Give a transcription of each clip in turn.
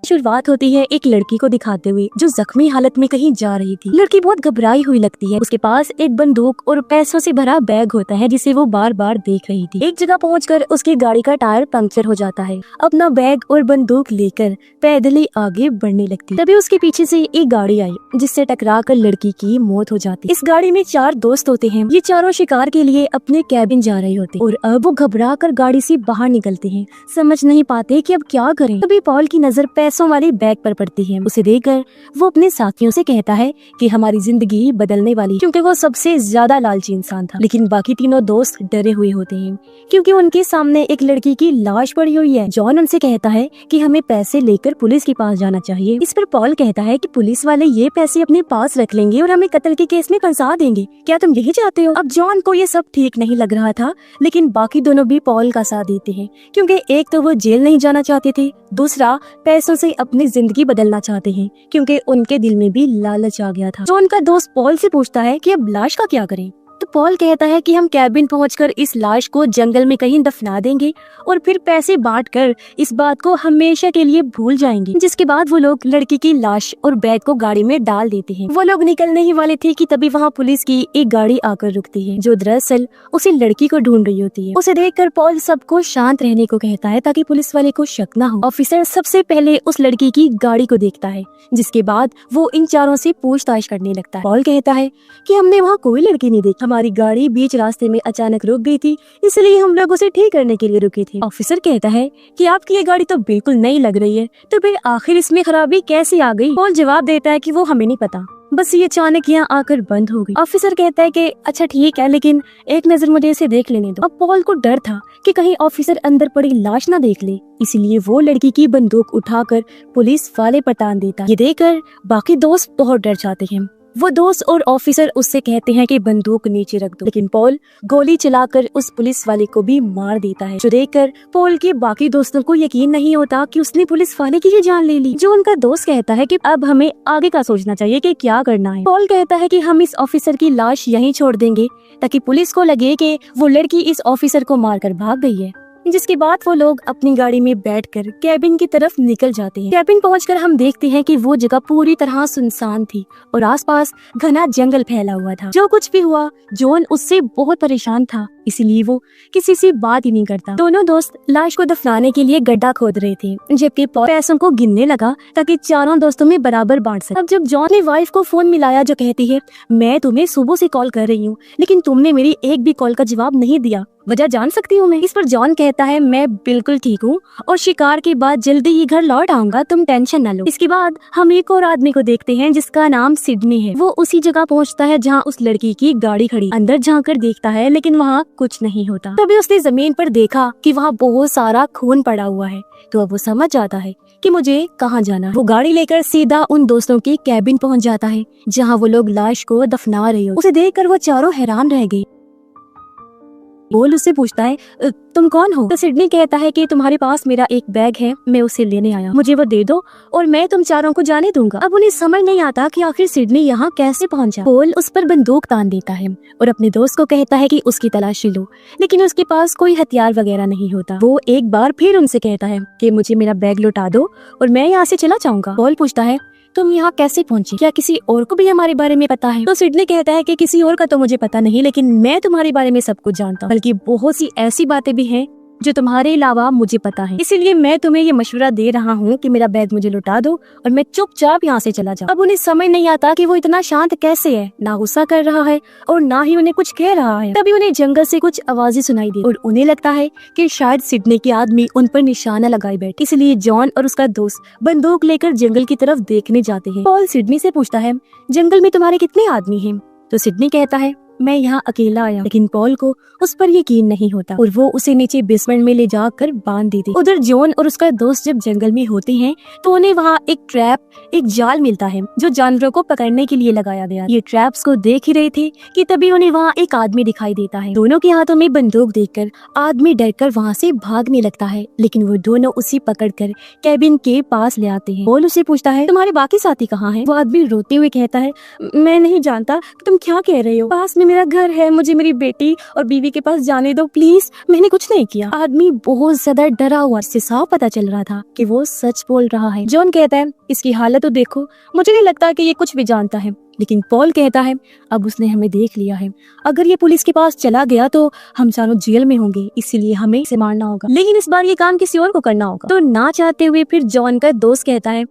शुरुआत होती है एक लड़की को दिखाते हुए जो जख्मी हालत में कहीं जा रही थी। लड़की बहुत घबराई हुई लगती है। उसके पास एक बंदूक और पैसों से भरा बैग होता है जिसे वो बार बार देख रही थी। एक जगह पहुंचकर उसकी गाड़ी का टायर पंक्चर हो जाता है। अपना बैग और बंदूक लेकर पैदल ही आगे बढ़ने लगती। तभी उसके पीछे से एक गाड़ी आई जिससे टकराकर लड़की की मौत हो जाती। इस गाड़ी में 4 दोस्त होते हैं। ये चारों शिकार के लिए अपने कैबिन जा रहे होते और अब वो घबरा कर गाड़ी से बाहर निकलते हैं, समझ नहीं पाते कि अब क्या करें। तभी पॉल की नजर पैसों वाले बैग पर पड़ती है। उसे देखकर वो अपने साथियों से कहता है कि हमारी जिंदगी बदलने वाली, क्योंकि वो सबसे ज्यादा लालची इंसान था। लेकिन बाकी तीनों दोस्त डरे हुए होते हैं क्योंकि उनके सामने एक लड़की की लाश पड़ी हुई है। जॉन उनसे कहता है कि हमें पैसे लेकर पुलिस के पास जाना चाहिए। इस पर पॉल कहता है कि पुलिस वाले ये पैसे अपने पास रख लेंगे और हमें कत्ल के केस में फंसा देंगे। क्या तुम यही चाहते हो? अब जॉन को ये सब ठीक नहीं लग रहा था, लेकिन बाकी दोनों भी पॉल का साथ देते हैं क्योंकि एक तो वो जेल नहीं जाना चाहते थे, दूसरा पैसों से अपनी जिंदगी बदलना चाहते हैं क्योंकि उनके दिल में भी लालच आ गया था। जॉन का दोस्त पॉल से पूछता है कि अब लाश का क्या करें? तो पॉल कहता है कि हम कैबिन पहुंचकर इस लाश को जंगल में कहीं दफना देंगे और फिर पैसे बांटकर इस बात को हमेशा के लिए भूल जाएंगे। जिसके बाद वो लोग लड़की की लाश और बैग को गाड़ी में डाल देते हैं। वो लोग निकलने ही वाले थे कि तभी वहाँ पुलिस की एक गाड़ी आकर रुकती है जो दरअसल उसी लड़की को ढूंढ रही होती है। उसे देखकर पॉल सबको शांत रहने को कहता है ताकि पुलिस वाले को शक न हो। ऑफिसर सबसे पहले उस लड़की की गाड़ी को देखता है, जिसके बाद वो इन चारों से पूछताछ करने लगता है। पॉल कहता है कि हमने वहाँ कोई लड़की नहीं देखी, हमारी गाड़ी बीच रास्ते में अचानक रुक गई थी, इसलिए हम लोग उसे ठीक करने के लिए रुके थे। ऑफिसर कहता है कि आपकी ये गाड़ी तो बिल्कुल नई लग रही है, तो फिर आखिर इसमें खराबी कैसे आ गई? पॉल जवाब देता है कि वो हमें नहीं पता, बस ये अचानक यहाँ आकर बंद हो गई। ऑफिसर कहता है कि अच्छा ठीक है, लेकिन एक नजर मुझे इसे देख लेने दो। अब पॉल को डर था कि कहीं ऑफिसर अंदर पड़ी लाश ना देख ले, इसलिए वो लड़की की बंदूक उठाकर पुलिस वाले पर तान देता है। ये देखकर बाकी दोस्त बहुत डर जाते हैं। वो दोस्त और ऑफिसर उससे कहते हैं कि बंदूक नीचे रख दो, लेकिन पॉल गोली चलाकर उस पुलिस वाले को भी मार देता है, जो देखकर पॉल के बाकी दोस्तों को यकीन नहीं होता कि उसने पुलिस वाले की ही जान ले ली। जो उनका दोस्त कहता है कि अब हमें आगे का सोचना चाहिए कि क्या करना है। पॉल कहता है कि हम इस ऑफिसर की लाश यहीं छोड़ देंगे ताकि पुलिस को लगे कि वो लड़की इस ऑफिसर को मारकर भाग गई है। जिसके बाद वो लोग अपनी गाड़ी में बैठकर कैबिन की तरफ निकल जाते हैं। कैबिन पहुंचकर हम देखते हैं कि वो जगह पूरी तरह सुनसान थी और आसपास घना जंगल फैला हुआ था। जो कुछ भी हुआ, जॉन उससे बहुत परेशान था, इसलिए वो किसी से बात ही नहीं करता। दोनों दोस्त लाश को दफनाने के लिए गड्ढा खोद रहे थे, जबकि पॉल पैसों को गिनने लगा ताकि चारों दोस्तों में बराबर बांट सके। अब जब जॉन ने वाइफ को फोन मिलाया जो कहती है मैं तुम्हें सुबह से कॉल कर रही हूँ, लेकिन तुमने मेरी एक भी कॉल का जवाब नहीं दिया, वजह जान सकती हूँ मैं? इस पर जॉन कहता है मैं बिल्कुल ठीक हूँ और शिकार के बाद जल्दी ही घर लौट आऊंगा, तुम टेंशन न लो। इसके बाद हम एक और आदमी को देखते हैं जिसका नाम सिडनी है। वो उसी जगह पहुँचता है जहाँ उस लड़की की गाड़ी खड़ी। अंदर झांक कर देखता है लेकिन वहाँ कुछ नहीं होता। तभी उसने जमीन पर देखा कि वहाँ बहुत सारा खून पड़ा हुआ है, तो अब वो समझ जाता है कि मुझे कहाँ जाना है। वो गाड़ी लेकर सीधा उन दोस्तों के कैबिन पहुँच जाता है जहाँ वो लोग लाश को दफना रहे हो। उसे देखकर वो चारों हैरान रह गए। पॉल उससे पूछता है तुम कौन हो? तो सिडनी कहता है कि तुम्हारे पास मेरा एक बैग है, मैं उसे लेने आया, मुझे वो दे दो और मैं तुम चारों को जाने दूंगा। अब उन्हें समझ नहीं आता कि आखिर सिडनी यहाँ कैसे पहुँचा। पॉल उस पर बंदूक तान देता है और अपने दोस्त को कहता है कि उसकी तलाशी लो, लेकिन उसके पास कोई हथियार वगैरह नहीं होता। वो एक बार फिर उनसे कहता है कि मुझे मेरा बैग लौटा दो और मैं यहाँ से चला जाऊंगा। पॉल पूछता है तुम यहाँ कैसे पहुँची? क्या किसी और को भी हमारे बारे में पता है? तो सिडनी कहता है कि किसी और का तो मुझे पता नहीं, लेकिन मैं तुम्हारे बारे में सब कुछ जानता हूँ, बल्कि बहुत सी ऐसी बातें भी हैं जो तुम्हारे अलावा मुझे पता है, इसीलिए मैं तुम्हें ये मशवरा दे रहा हूँ कि मेरा बैग मुझे लौटा दो और मैं चुपचाप यहाँ से चला जाऊँ। अब उन्हें समझ नहीं आता कि वो इतना शांत कैसे है, ना गुस्सा कर रहा है और ना ही उन्हें कुछ कह रहा है। तभी उन्हें जंगल से कुछ आवाजें सुनाई दी और उन्हें लगता है कि शायद सिडनी के आदमी उन पर निशाना लगाए बैठे, इसलिए जॉन और उसका दोस्त बंदूक लेकर जंगल की तरफ देखने जाते हैं। पॉल सिडनी से पूछता है जंगल में तुम्हारे कितने आदमी हैं? तो सिडनी कहता है मैं यहाँ अकेला आया, लेकिन पॉल को उस पर यकीन नहीं होता और वो उसे नीचे बेसमेंट में ले जाकर बांध देती। उधर जॉन और उसका दोस्त जब जंगल में होते हैं तो उन्हें वहाँ एक ट्रैप, एक जाल मिलता है जो जानवरों को पकड़ने के लिए लगाया गया। ये ट्रैप्स को देख ही रहे थे कि तभी उन्हें वहाँ एक आदमी दिखाई देता है। दोनों के हाथों में बंदूक देखकर आदमी डरकर वहाँ से भागने लगता है, लेकिन वो दोनों उसे पकड़कर कैबिन के पास ले आते हैं। पॉल उसे पूछता है तुम्हारे बाकी साथी कहाँ हैं? वो आदमी रोते हुए कहता है मैं नहीं जानता, तुम क्या कह रहे हो? पास में मेरा घर है, मुझे मेरी बेटी और बीवी के पास जाने दो प्लीज, मैंने कुछ नहीं किया। आदमी बहुत ज्यादा डरा हुआ, इससे साफ पता चल रहा था कि वो सच बोल रहा है। जॉन कहता है इसकी हालत तो देखो, मुझे नहीं लगता कि ये कुछ भी जानता है। लेकिन पॉल कहता है अब उसने हमें देख लिया है, अगर ये पुलिस के पास चला गया तो हम चारों जेल में होंगे, इसीलिए हमें इसे मारना होगा। लेकिन इस बार ये काम किसी और को करना होगा। तो ना चाहते हुए फिर जॉन का दोस्त कहता है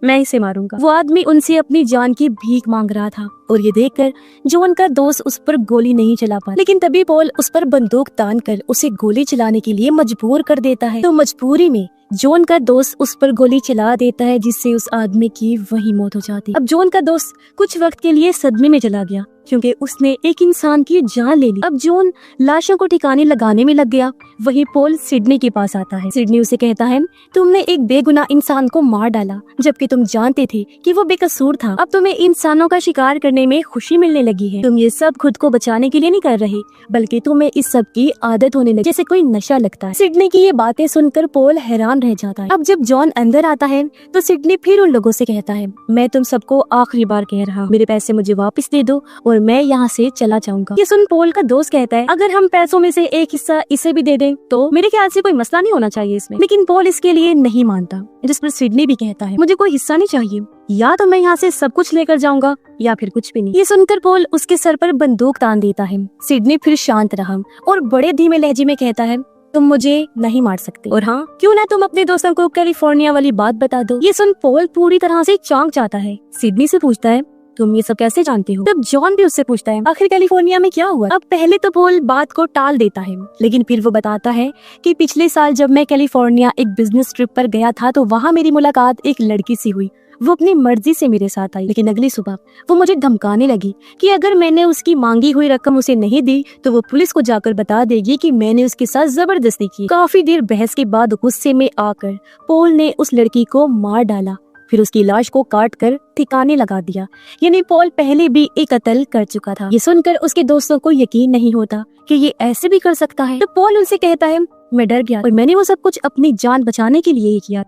मैं इसे मारूंगा। वो आदमी उनसे अपनी जान की भीख मांग रहा था और ये देखकर जॉन का दोस्त उस पर गोली नहीं चला पाया। लेकिन तभी पॉल उस पर बंदूक तान कर उसे गोली चलाने के लिए मजबूर कर देता है। तो मजबूरी में जॉन का दोस्त उस पर गोली चला देता है, जिससे उस आदमी की वही मौत हो जाती। अब जॉन का दोस्त कुछ वक्त के लिए सदमे में चला गया क्योंकि उसने एक इंसान की जान ले ली। अब जॉन लाशों को ठिकाने लगाने में लग गया। वही पॉल सिडनी के पास आता है। सिडनी उसे कहता है तुमने एक बेगुनाह इंसान को मार डाला जबकि तुम जानते थे कि वो बेकसूर था। अब तुम्हें इंसानों का शिकार करने में खुशी मिलने लगी है। तुम ये सब खुद को बचाने के लिए नहीं कर रहे, बल्कि तुम्हें इस सब की आदत होने लगी, जैसे कोई नशा लगता है। सिडनी की ये बातें सुनकर पॉल हैरान रह जाता है। अब जब जॉन अंदर आता है तो सिडनी फिर उन लोगों से कहता है मैं तुम सबको आखिरी बार कह रहा हूँ, मेरे पैसे मुझे वापस दे दो और मैं यहाँ से चला जाऊंगा। ये सुन पॉल का दोस्त कहता है अगर हम पैसों में से एक हिस्सा इसे भी दे दें तो मेरे ख्याल से कोई मसला नहीं होना चाहिए इसमें। लेकिन पॉल इसके लिए नहीं मानता, जिस पर सिडनी भी कहता है मुझे कोई हिस्सा नहीं चाहिए, या तो मैं यहाँ से सब कुछ लेकर जाऊंगा या फिर कुछ भी नहीं। ये सुनकर पॉल उसके सर पर बंदूक तान देता है। सिडनी फिर शांत रहा और बड़े धीमे लहजे में कहता है तुम मुझे नहीं मार सकते, और हाँ क्यों ना तुम अपने दोस्तों को कैलिफोर्निया वाली बात बता दो। ये सुन पॉल पूरी तरह से चौंक जाता है। सिडनी से पूछता है तुम ये सब कैसे जानते हो? तब जॉन भी उससे पूछता है आखिर कैलिफोर्निया में क्या हुआ? अब पहले तो पॉल बात को टाल देता है, लेकिन फिर वो बताता है कि पिछले साल जब मैं कैलिफोर्निया एक बिजनेस ट्रिप पर गया था तो वहाँ मेरी मुलाकात एक लड़की से हुई। वो अपनी मर्जी से मेरे साथ आई, लेकिन अगली सुबह वो मुझे धमकाने लगी कि अगर मैंने उसकी मांगी हुई रकम उसे नहीं दी तो वो पुलिस को जाकर बता देगी कि मैंने उसके साथ जबरदस्ती की। काफी देर बहस के बाद गुस्से में आकर पॉल ने उस लड़की को मार डाला, फिर उसकी लाश को काट कर ठिकाने लगा दिया। यानी पॉल पहले भी एक कत्ल कर चुका था। ये सुनकर उसके दोस्तों को यकीन नहीं होता कि ये ऐसे भी कर सकता है। तो पॉल उनसे कहता है मैं डर गया और मैंने वो सब कुछ अपनी जान बचाने के लिए ही किया।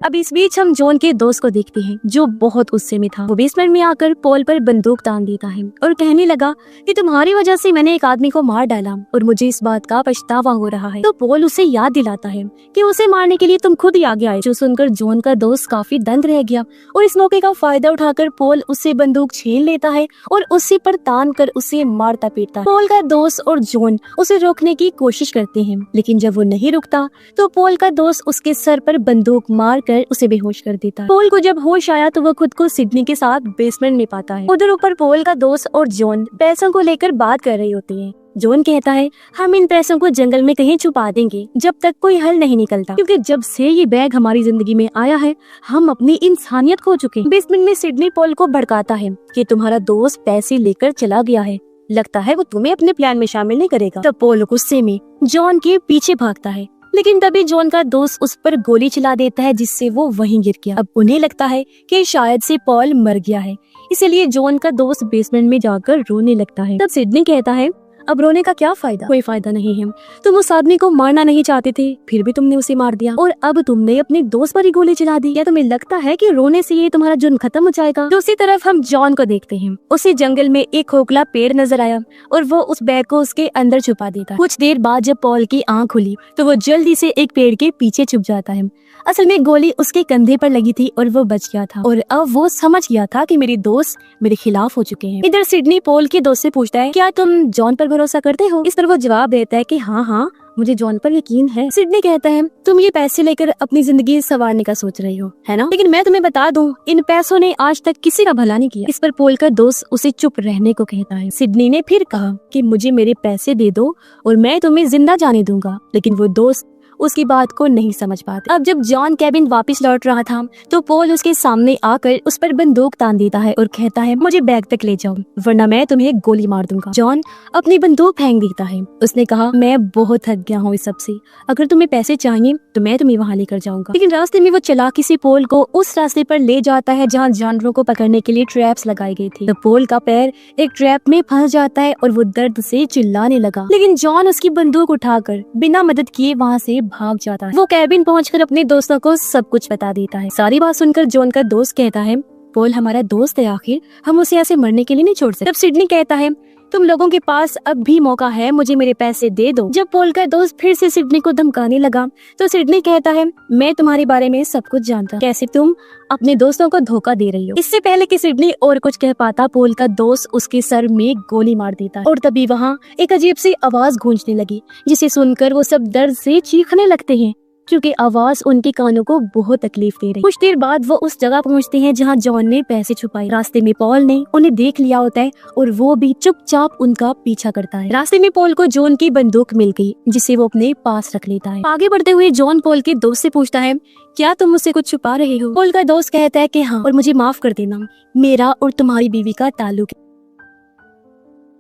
अब इस बीच हम जॉन के दोस्त को देखते हैं जो बहुत गुस्से में था। वो बेसमेंट में आकर पॉल पर बंदूक तान देता है और कहने लगा कि तुम्हारी वजह से मैंने एक आदमी को मार डाला और मुझे इस बात का पछतावा हो रहा है। तो पॉल उसे याद दिलाता है कि उसे मारने के लिए तुम खुद ही आगे आए। जो सुनकर जॉन का दोस्त काफी दंग रह गया और इस मौके का फायदा उठाकर पॉल उससे बंदूक छीन लेता है और उसी पर तान कर उसे मारता पीटता है। पॉल का दोस्त और जॉन उसे रोकने की कोशिश करते हैं, लेकिन जब वो नहीं रुकता तो पॉल का दोस्त उसके सर पर बंदूक मार उसे बेहोश कर देता है। पॉल को जब होश आया तो वो खुद को सिडनी के साथ बेसमेंट में पाता है। उधर ऊपर पॉल का दोस्त और जॉन पैसों को लेकर बात कर रही होती है। जॉन कहता है हम इन पैसों को जंगल में कहीं छुपा देंगे जब तक कोई हल नहीं निकलता, क्योंकि जब से ये बैग हमारी जिंदगी में आया है हम अपनी इंसानियत खो चुके हैं। बेसमेंट में सिडनी पॉल को भड़काता है कि तुम्हारा दोस्त पैसे लेकर चला गया है, लगता है वो तुम्हें अपने प्लान में शामिल नहीं करेगा। तब पॉल गुस्से में जॉन के पीछे भागता है, लेकिन तभी जॉन का दोस्त उस पर गोली चला देता है जिससे वो वहीं गिर गया। अब उन्हें लगता है कि शायद से पॉल मर गया है, इसलिए जॉन का दोस्त बेसमेंट में जाकर रोने लगता है। तब सिडनी कहता है अब रोने का क्या फायदा, कोई फायदा नहीं है। तुम उस आदमी को मारना नहीं चाहते थे, फिर भी तुमने उसे मार दिया और अब तुमने अपने दोस्त पर ही गोली चला दी। क्या तुम्हें लगता है कि रोने से ये तुम्हारा जुर्म खत्म हो जाएगा? दूसरी तरफ हम जॉन को देखते हैं। उसे जंगल में एक खोखला पेड़ नजर आया और वो उस बैग को उसके अंदर छुपा देता। कुछ देर बाद जब पॉल की आंख खुली तो वो जल्दी से एक पेड़ के पीछे छुप जाता है। असल में गोली उसके कंधे पर लगी थी और वो बच गया था और अब वो समझ गया था कि मेरे दोस्त मेरे खिलाफ हो चुके हैं। इधर सिडनी पॉल के दोस्त से पूछता है क्या तुम जॉन पर भरोसा करते हो? इस पर वो जवाब देता है कि हाँ मुझे जॉन पर यकीन है। सिडनी कहता है तुम ये पैसे लेकर अपनी जिंदगी संवारने का सोच रही हो, है ना? लेकिन मैं तुम्हें बता दूं इन पैसों ने आज तक किसी का भला नहीं किया। इस पर पॉल का दोस्त उसे चुप रहने को कहता है। सिडनी ने फिर कहा कि मुझे मेरे पैसे दे दो और मैं तुम्हें जिंदा जाने दूंगा, लेकिन वो दोस्त उसकी बात को नहीं समझ पाते। अब जब जॉन कैबिन वापस लौट रहा था तो पॉल उसके सामने आकर उस पर बंदूक तान देता है और कहता है मुझे बैग तक ले जाओ वरना मैं तुम्हें गोली मार दूंगा। जॉन अपनी बंदूक फेंक देता है। उसने कहा मैं बहुत थक गया हूँ इस सब से, अगर तुम्हें पैसे चाहिए तो मैं तुम्हें वहाँ लेकर जाऊंगा। लेकिन रास्ते में वो चालाकी से पॉल को उस रास्ते पर ले जाता है जहाँ जानवरों को पकड़ने के लिए ट्रैप्स लगाई गई थी। तो पॉल का पैर एक ट्रैप में फंस जाता है और वो दर्द से चिल्लाने लगा, लेकिन जॉन उसकी बंदूक उठाकर बिना मदद किए वहाँ से भाग जाता है। वो कैबिन पहुंचकर अपने दोस्तों को सब कुछ बता देता है। सारी बात सुनकर जॉन का दोस्त कहता है पॉल हमारा दोस्त है, आखिर हम उसे ऐसे मरने के लिए नहीं छोड़ सकते। तब सिडनी कहता है तुम लोगों के पास अब भी मौका है, मुझे मेरे पैसे दे दो। जब पॉल का दोस्त फिर से सिडनी को धमकाने लगा तो सिडनी कहता है मैं तुम्हारे बारे में सब कुछ जानता, कैसे तुम अपने दोस्तों को धोखा दे रही हो। इससे पहले कि सिडनी और कुछ कह पाता, पॉल का दोस्त उसके सर में गोली मार देता है और तभी वहाँ एक अजीब सी आवाज गूंजने लगी, जिसे सुनकर वो सब दर्द से चीखने लगते हैं क्योंकि आवाज उनके कानों को बहुत तकलीफ दे रही। कुछ देर बाद वो उस जगह पहुंचते हैं जहां जॉन ने पैसे छुपाए। रास्ते में पॉल ने उन्हें देख लिया होता है और वो भी चुपचाप उनका पीछा करता है। रास्ते में पॉल को जॉन की बंदूक मिल गई, जिसे वो अपने पास रख लेता है। आगे बढ़ते हुए जॉन पॉल के दोस्त से पूछता है क्या तुम मुझसे कुछ छुपा रहे हो। पॉल का दोस्त कहता है कि हाँ, और मुझे माफ कर देना, मेरा और तुम्हारी बीवी का ताल्लुक है।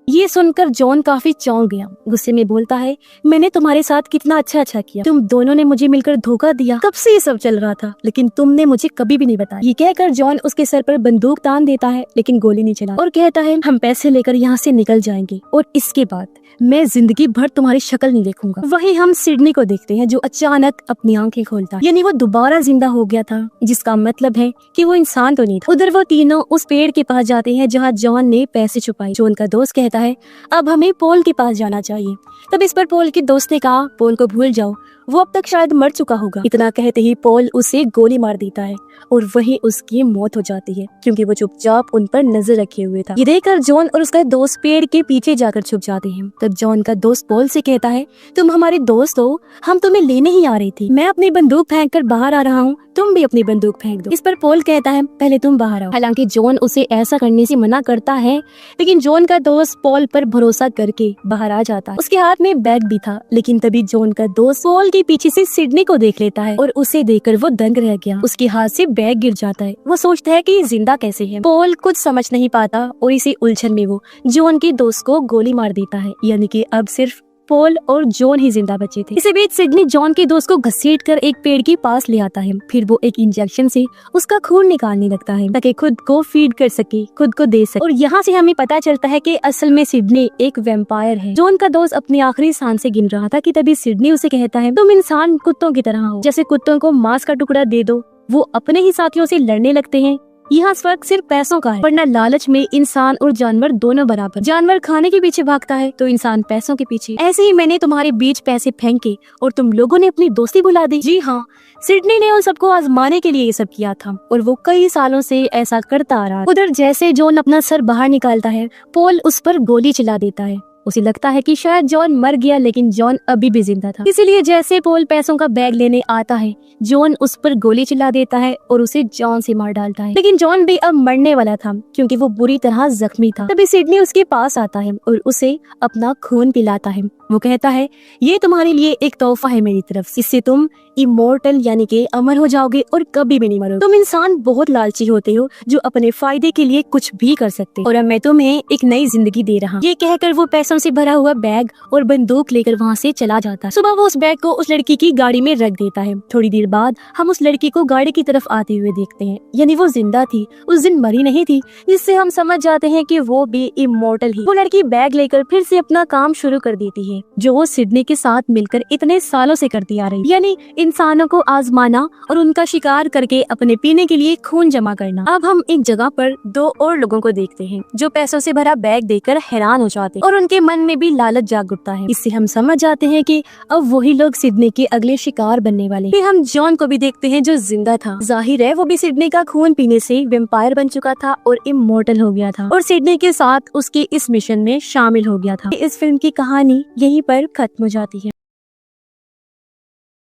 ये सुनकर जॉन काफी चौंक गया। गुस्से में बोलता है मैंने तुम्हारे साथ कितना अच्छा किया, तुम दोनों ने मुझे मिलकर धोखा दिया। कब से ये सब चल रहा था, लेकिन तुमने मुझे कभी भी नहीं बताया। ये कहकर जॉन उसके सर पर बंदूक तान देता है, लेकिन गोली नहीं चला और कहता है हम पैसे लेकर यहाँ से निकल जाएंगे और इसके बाद मैं जिंदगी भर तुम्हारी शक्ल नहीं देखूंगा। वहीं हम सिडनी को देखते हैं जो अचानक अपनी आंखें खोलता है, यानी वो दोबारा जिंदा हो गया था, जिसका मतलब है कि वो इंसान तो नहीं था। उधर वो तीनों उस पेड़ के पास जाते हैं जहाँ जॉन ने पैसे छुपाए। जॉन का दोस्त कहता है अब हमें पॉल के पास जाना चाहिए। तब इस पर पॉल के दोस्त ने कहा पॉल को भूल जाओ, वो अब तक शायद मर चुका होगा। इतना कहते ही पॉल उसे गोली मार देता है और वहीं उसकी मौत हो जाती है क्योंकि वो चुपचाप उन पर नजर रखे हुए था। ये देखकर जॉन और उसका दोस्त पेड़ के पीछे जाकर छुप जाते हैं। तब जॉन का दोस्त पॉल से कहता है तुम हमारे दोस्त हो, हम तुम्हें लेने ही आ रही थी। मैं अपनी बंदूक फेंक कर बाहर आ रहा हूँ, तुम भी अपनी बंदूक फेंक दो। इस पर पॉल कहता है पहले तुम बाहर आओ। हालांकि जॉन उसे ऐसा करने से मना करता है, लेकिन जॉन का दोस्त पॉल पर भरोसा करके बाहर आ जाता है। उसके हाथ में बैग भी था, लेकिन तभी जॉन का दोस्त पॉल के पीछे से सिडनी को देख लेता है और उसे देखकर वो दंग रह गया। उसके हाथ से बैग गिर जाता है। वो सोचता है कि ये जिंदा कैसे है। पॉल कुछ समझ नहीं पाता और इसी उलझन में वो जॉन के दोस्त को गोली मार देता है, यानी कि अब सिर्फ पॉल और जॉन ही जिंदा बचे थे। इसी बीच सिडनी जॉन के दोस्त को घसीटकर एक पेड़ के पास ले आता है। फिर वो एक इंजेक्शन से उसका खून निकालने लगता है ताकि खुद को फीड कर सके, खुद को दे सके। और यहाँ से हमें पता चलता है कि असल में सिडनी एक वैम्पायर है। जॉन का दोस्त अपनी आखिरी सांसें गिन रहा था कि तभी सिडनी उसे कहता है तुम इंसान कुत्तों की तरह हो, जैसे कुत्तों को मांस का टुकड़ा दे दो वो अपने ही साथियों से लड़ने लगते हैं। यहाँ फर्क सिर्फ पैसों का है, वरना लालच में इंसान और जानवर दोनों बराबर। जानवर खाने के पीछे भागता है तो इंसान पैसों के पीछे। ऐसे ही मैंने तुम्हारे बीच पैसे फेंके और तुम लोगों ने अपनी दोस्ती भुला दी। जी हाँ, सिडनी ने उन सबको आजमाने के लिए ये सब किया था और वो कई सालों से ऐसा करता आ रहा है। उधर जैसे जॉन अपना सर बाहर निकालता है, पॉल उस पर गोली चला देता है। उसे लगता है कि शायद जॉन मर गया, लेकिन जॉन अभी भी जिंदा था। इसीलिए जैसे पॉल पैसों का बैग लेने आता है, जॉन उस पर गोली चला देता है और उसे जॉन से मार डालता है। लेकिन जॉन भी अब मरने वाला था क्योंकि वो बुरी तरह जख्मी था। तभी सिडनी उसके पास आता है और उसे अपना खून पिलाता है। वो कहता है ये तुम्हारे लिए एक तोहफा है मेरी तरफ से, इससे तुम इमोर्टल यानी कि अमर हो जाओगे और कभी भी नहीं मरोगे। तुम इंसान बहुत लालची होते हो जो अपने फायदे के लिए कुछ भी कर सकते हो और अब मैं तुम्हें एक नई जिंदगी दे रहा हूँ। ये कहकर वो पैसों से भरा हुआ बैग और बंदूक लेकर वहाँ से चला जाता है। सुबह वो उस बैग को उस लड़की की गाड़ी में रख देता है। थोड़ी देर बाद हम उस लड़की को गाड़ी की तरफ आते हुए देखते हैं, यानी वो जिंदा थी, उस दिन मरी नहीं थी, जिससे हम समझ जाते हैं कि वो भी इमोर्टल ही। वो लड़की बैग लेकर फिर से अपना काम शुरू कर देती है जो वो सिडनी के साथ मिलकर इतने सालों से करती आ रही, यानी इंसानों को आजमाना और उनका शिकार करके अपने पीने के लिए खून जमा करना। अब हम एक जगह पर दो और लोगों को देखते हैं जो पैसों से भरा बैग देखकर हैरान हो जाते हैं और उनके मन में भी लालच जाग उठता है। इससे हम समझ जाते हैं कि अब वही लोग सिडनी के अगले शिकार बनने वाले। फिर हम जॉन को भी देखते हैं जो जिंदा था। जाहिर है वो भी सिडनी का खून पीने से वैम्पायर बन चुका था और इमोर्टल हो गया था और सिडनी के साथ उसके इस मिशन में शामिल हो गया था। इस फिल्म की कहानी यहीं पर खत्म हो जाती है।